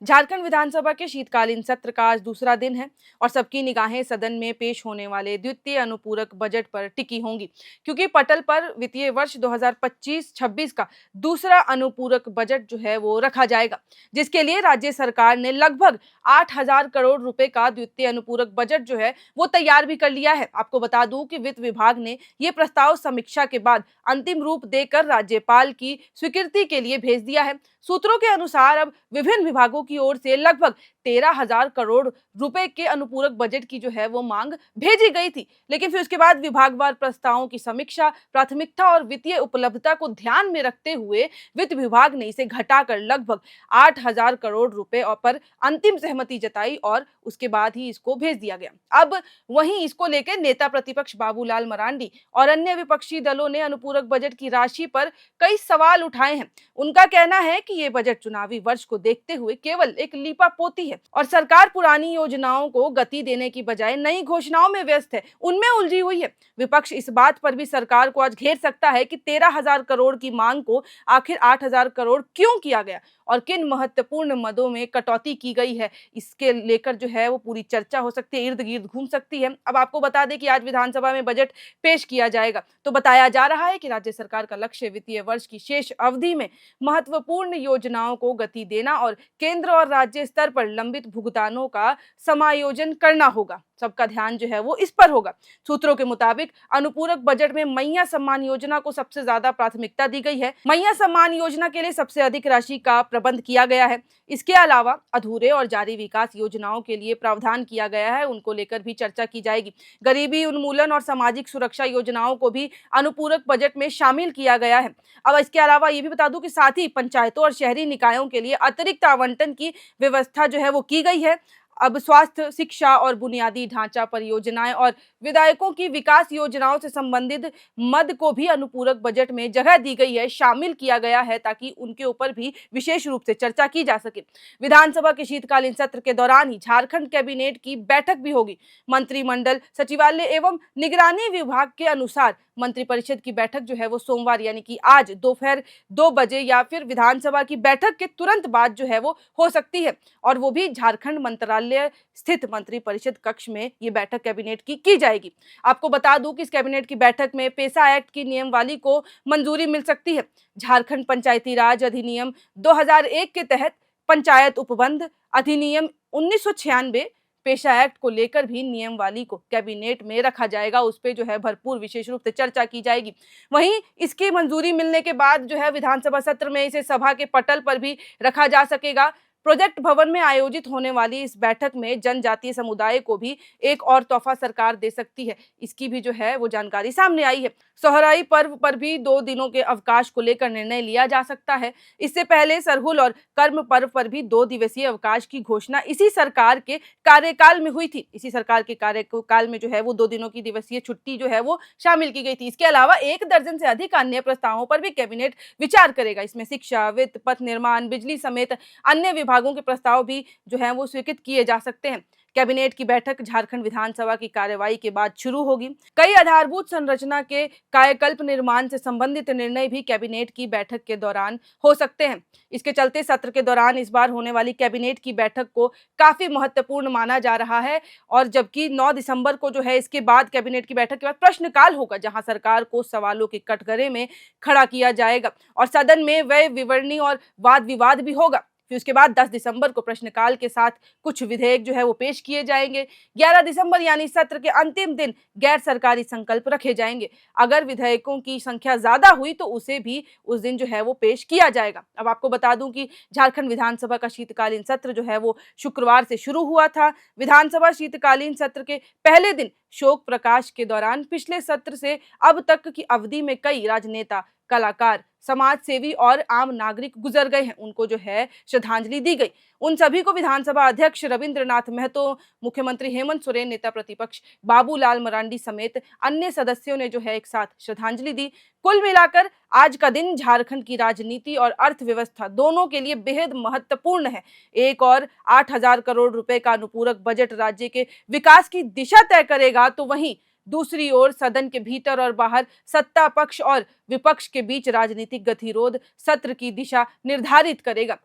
झारखंड विधानसभा के शीतकालीन सत्र का आज दूसरा दिन है और सबकी निगाहें सदन में पेश होने वाले द्वितीय अनुपूरक बजट पर टिकी होंगी, क्योंकि पटल पर वित्तीय वर्ष 2025-26 का दूसरा अनुपूरक बजट जो है वो रखा जाएगा, जिसके लिए राज्य सरकार ने लगभग 8,000 करोड़ रुपए का द्वितीय अनुपूरक बजट जो है वो तैयार भी कर लिया है। आपको बता दूं कि वित्त विभाग ने ये प्रस्ताव समीक्षा के बाद अंतिम रूप देकर राज्यपाल की स्वीकृति के लिए भेज दिया है। सूत्रों के अनुसार अब विभिन्न विभागों की ओर से लगभग 13,000 करोड़ रुपए के अनुपूरक बजट की जो है वो मांग भेजी गई थी, लेकिन फिर उसके बाद विभागवार प्रस्तावों की समीक्षा, प्राथमिकता और वित्तीय उपलब्धता को ध्यान में रखते हुए वित्त विभाग ने इसे घटाकर लगभग 8,000 करोड़ रुपए पर अंतिम सहमति जताई और उसके बाद ही इसको भेज दिया गया। अब वहीं इसको लेकर नेता प्रतिपक्ष बाबूलाल मरांडी और अन्य विपक्षी दलों ने अनुपूरक बजट की राशि पर कई सवाल उठाए हैं। उनका कहना है कि ये बजट चुनावी वर्ष को देखते हुए केवल एक लीपापोती है और सरकार पुरानी योजनाओं को गति देने की बजाय नई घोषणाओं में व्यस्त है, उनमें उलझी हुई है। विपक्ष इस बात पर भी सरकार को आज घेर सकता है कि 13,000 करोड़ की मांग को आखिर 8,000 करोड़ क्यों किया गया और किन महत्वपूर्ण मदों में कटौती की गई है। इसके लेकर जो है वो पूरी चर्चा हो सकती है, इर्द गिर्द घूम सकती है। अब आपको बता दें कि आज विधानसभा में बजट पेश किया जाएगा, तो बताया जा रहा है कि राज्य सरकार का लक्ष्य वित्तीय वर्ष की शेष अवधि में महत्वपूर्ण योजनाओं को गति देना और केंद्र और राज्य स्तर पर लंबित भुगतानों का समायोजन करना होगा। सबका ध्यान जो है वो इस पर होगा। सूत्रों के मुताबिक अनुपूरक बजट में मैया सम्मान योजना को सबसे ज्यादा प्राथमिकता दी गई है। मैया सम्मान योजना के लिए सबसे अधिक राशि का प्रबंध किया गया है। इसके अलावा अधूरे और जारी विकास योजनाओं के लिए प्रावधान किया गया है, उनको लेकर भी चर्चा की जाएगी। गरीबी उन्मूलन और सामाजिक सुरक्षा योजनाओं को भी अनुपूरक बजट में शामिल किया गया है। अब इसके अलावा ये भी बता दूं कि साथ ही पंचायतों और शहरी निकायों के लिए अतिरिक्त आवंटन की व्यवस्था जो है वो की गई है। अब स्वास्थ्य, शिक्षा और बुनियादी ढांचा परियोजनाएं और विधायकों की विकास योजनाओं से संबंधित मद को भी अनुपूरक बजट में जगह दी गई है, शामिल किया गया है, ताकि उनके ऊपर भी विशेष रूप से चर्चा की जा सके। विधानसभा के शीतकालीन सत्र के दौरान ही झारखंड कैबिनेट की बैठक भी होगी। मंत्रिमंडल, सचिवालय एवं निगरानी विभाग के अनुसार मंत्रिपरिषद की बैठक जो है वो सोमवार यानी कि आज दोपहर 2 बजे या फिर विधानसभा की बैठक के तुरंत बाद जो है वो हो सकती है, और वो भी झारखंड मंत्रालय स्थित मंत्रिपरिषद कक्ष में ये बैठक कैबिनेट की जाएगी। आपको बता दूं कि इस कैबिनेट की बैठक में पेसा एक्ट की नियमावली को मंजूरी मिल सकती है। झारखंड पंचायती राज अधिनियम 2001 के तहत पंचायत उपबंध अधिनियम 1996 पेशा एक्ट को लेकर भी नियमवाली को कैबिनेट में रखा जाएगा, उस पे जो है भरपूर विशेष रूप से चर्चा की जाएगी। वहीं इसकी मंजूरी मिलने के बाद जो है विधानसभा सत्र में इसे सभा के पटल पर भी रखा जा सकेगा। प्रोजेक्ट भवन में आयोजित होने वाली इस बैठक में जनजातीय समुदाय को भी एक और तोहफा सरकार दे सकती है, इसकी भी जो है वो जानकारी सामने आई है। सोहराई पर्व पर भी 2 दिनों के अवकाश को लेकर निर्णय लिया जा सकता है। इससे पहले सरहुल और कर्म पर्व पर भी 2 दिवसीय अवकाश की घोषणा इसी सरकार के कार्यकाल में हुई थी। इसी सरकार के कार्यकाल में जो है वो 2 दिनों की दिवसीय छुट्टी जो है वो शामिल की गई थी। इसके अलावा 1 दर्जन से अधिक अन्य प्रस्तावों पर भी कैबिनेट विचार करेगा। इसमें शिक्षा, वित्त, पथ निर्माण, बिजली समेत अन्य विभागों के प्रस्ताव भी जो है वो स्वीकृत किए जा सकते हैं। कैबिनेट की बैठक झारखंड विधानसभा की कार्यवाही के बाद शुरू होगी। कई आधारभूत संरचना के कायाकल्प निर्माण से संबंधित निर्णय भी कैबिनेट की बैठक के दौरान हो सकते हैं। इसके चलते सत्र के दौरान इस बार होने वाली कैबिनेट की बैठक को काफी महत्वपूर्ण माना जा रहा है, और जबकि 9 दिसंबर को जो है इसके बाद कैबिनेट की बैठक के बाद प्रश्नकाल होगा, जहां सरकार को सवालों के कटघरे में खड़ा किया जाएगा और सदन में व्यय विवरणी और वाद विवाद भी होगा। फिर उसके बाद 10 दिसंबर को प्रश्नकाल के साथ कुछ विधेयक जो है वो पेश किए जाएंगे। 11 दिसंबर यानी सत्र के अंतिम दिन गैर सरकारी संकल्प रखे जाएंगे। अगर विधेयकों की संख्या ज्यादा हुई तो उसे भी उस दिन जो है वो पेश किया जाएगा। अब आपको बता दूं कि झारखंड विधानसभा का शीतकालीन सत्र जो है वो शुक्रवार से शुरू हुआ था। विधानसभा शीतकालीन सत्र के पहले दिन शोक प्रकाश के दौरान पिछले सत्र से अब तक की अवधि में कई राजनेता, कलाकार, समाज सेवी और आम नागरिक गुजर गए हैं, उनको जो है श्रद्धांजलि दी गई। उन सभी को विधानसभा अध्यक्ष रविंद्रनाथ महतो, मुख्यमंत्री हेमंत सोरेन, नेता प्रतिपक्ष बाबूलाल मरांडी समेत अन्य सदस्यों ने जो है एक साथ श्रद्धांजलि दी। कुल मिलाकर आज का दिन झारखंड की राजनीति और अर्थव्यवस्था दोनों के लिए बेहद महत्वपूर्ण है। एक और 8,000 करोड़ रुपए का अनुपूरक बजट राज्य के विकास की दिशा तय करेगा, तो वहीं दूसरी ओर सदन के भीतर और बाहर सत्ता पक्ष और विपक्ष के बीच राजनीतिक गतिरोध सत्र की दिशा निर्धारित करेगा।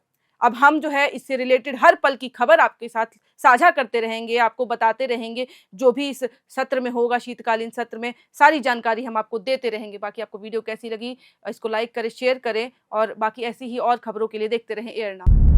अब हम जो है इससे रिलेटेड हर पल की खबर आपके साथ साझा करते रहेंगे, आपको बताते रहेंगे, जो भी इस सत्र में होगा, शीतकालीन सत्र में सारी जानकारी हम आपको देते रहेंगे। बाकी आपको वीडियो कैसी लगी, इसको लाइक करें, शेयर करें और बाकी ऐसी ही और खबरों के लिए देखते रहें एयर नाउ।